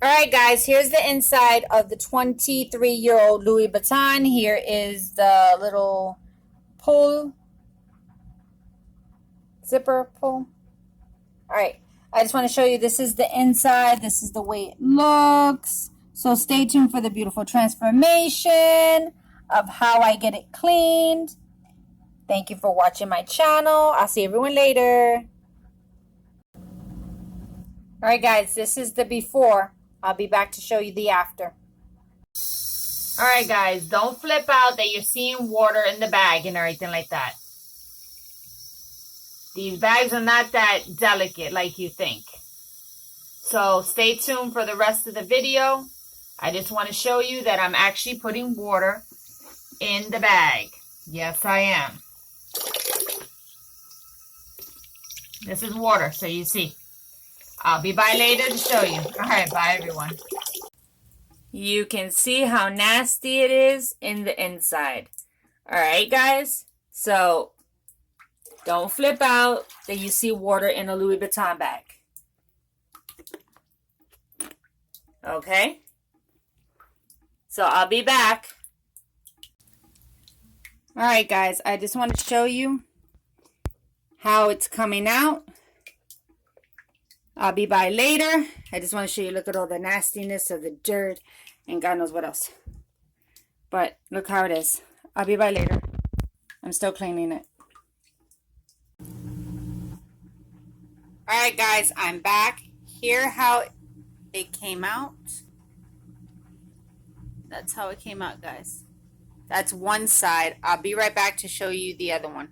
Alright guys, here's the inside of the 23-year-old Louis Vuitton. Here is the little pull, zipper pull. Alright, I just want to show you this is the inside. This is the way it looks. So stay tuned for the beautiful transformation of how I get it cleaned. Thank you for watching my channel. I'll see everyone later. Alright guys, this is the before. I'll be back to show you the after. Alright guys, don't flip out that you're seeing water in the bag and everything like that. These bags are not that delicate like you think. So stay tuned for the rest of the video. I just want to show you that I'm actually putting water in the bag. Yes, I am. This is water, so you see. I'll be by later to show you. Alright, bye everyone. You can see how nasty it is in the inside. Alright guys, so don't flip out that you see water in a Louis Vuitton bag. Okay? So I'll be back. Alright guys, I just want to show you how it's coming out. I'll be by later. I just want to show you, look at all the nastiness of the dirt and God knows what else. But look how it is. I'll be by later. I'm still cleaning it. Alright guys, I'm back. Here how it came out. That's how it came out, guys. That's one side. I'll be right back to show you the other one.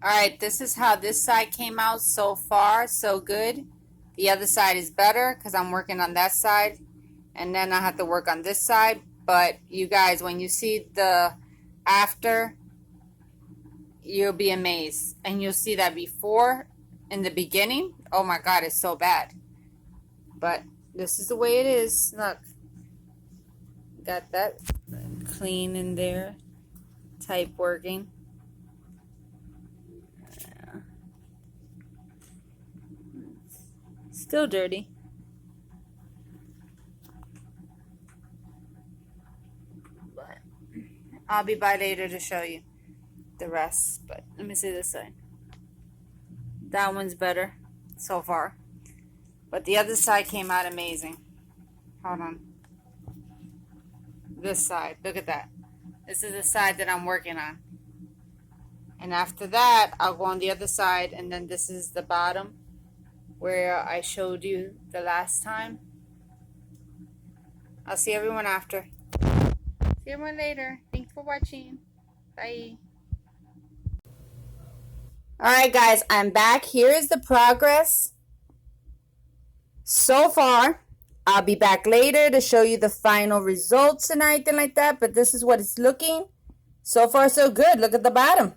Alright, this is how this side came out. So far, so good. The other side is better because I'm working on that side. And then I have to work on this side. But you guys, when you see the after, you'll be amazed. And you'll see that before, in the beginning, oh my God, it's so bad. But this is the way it is. Look. Got that clean in there. Type working. Still dirty. But I'll be by later to show you the rest. But let me see this side. That one's better so far. But the other side came out amazing. Hold on. This side. Look at that. This is the side that I'm working on. And after that, I'll go on the other side. And then this is the bottom, where I showed you the last time. I'll see everyone after. See everyone later. Thanks for watching. Bye. Alright guys, I'm back. Here is the progress so far. I'll be back later to show you the final results and everything like that. But this is what it's looking. So far so good. Look at the bottom.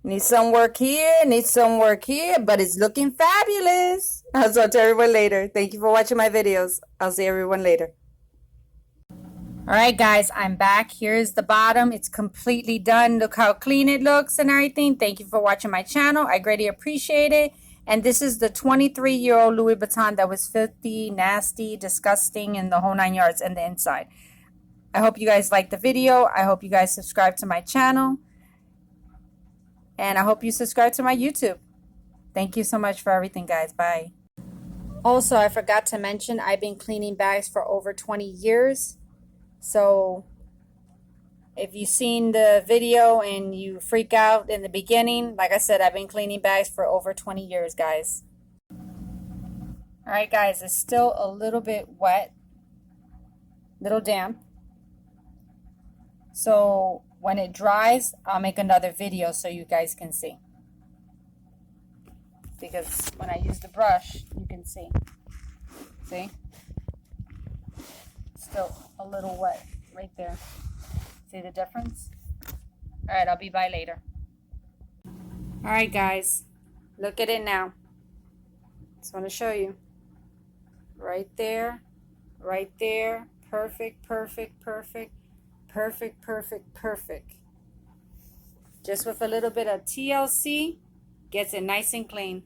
Need some work here, need some work here, but it's looking fabulous. I'll talk to everyone later. Thank you for watching my videos. I'll see everyone later. Alright guys, I'm back. Here's the bottom. It's completely done. Look how clean it looks and everything. Thank you for watching my channel. I greatly appreciate it. And this is the 23-year-old Louis Vuitton that was filthy, nasty, disgusting, and the whole 9 yards and the inside. I hope you guys liked the video. I hope you guys subscribe to my channel. And I hope you subscribe to my YouTube. Thank you so much for everything, guys. Bye. Also, I forgot to mention, I've been cleaning bags for over 20 years. So, if you've seen the video and you freak out in the beginning, like I said, I've been cleaning bags for over 20 years, guys. Alright, guys, it's still a little bit wet. Little damp. So, when it dries, I'll make another video so you guys can see. Because when I use the brush, you can see. See? Still a little wet right there. See the difference? Alright, I'll be by later. Alright guys, look at it now. Just want to show you. Right there. Right there. Perfect, perfect, perfect. Perfect, perfect, perfect. Just with a little bit of TLC, gets it nice and clean.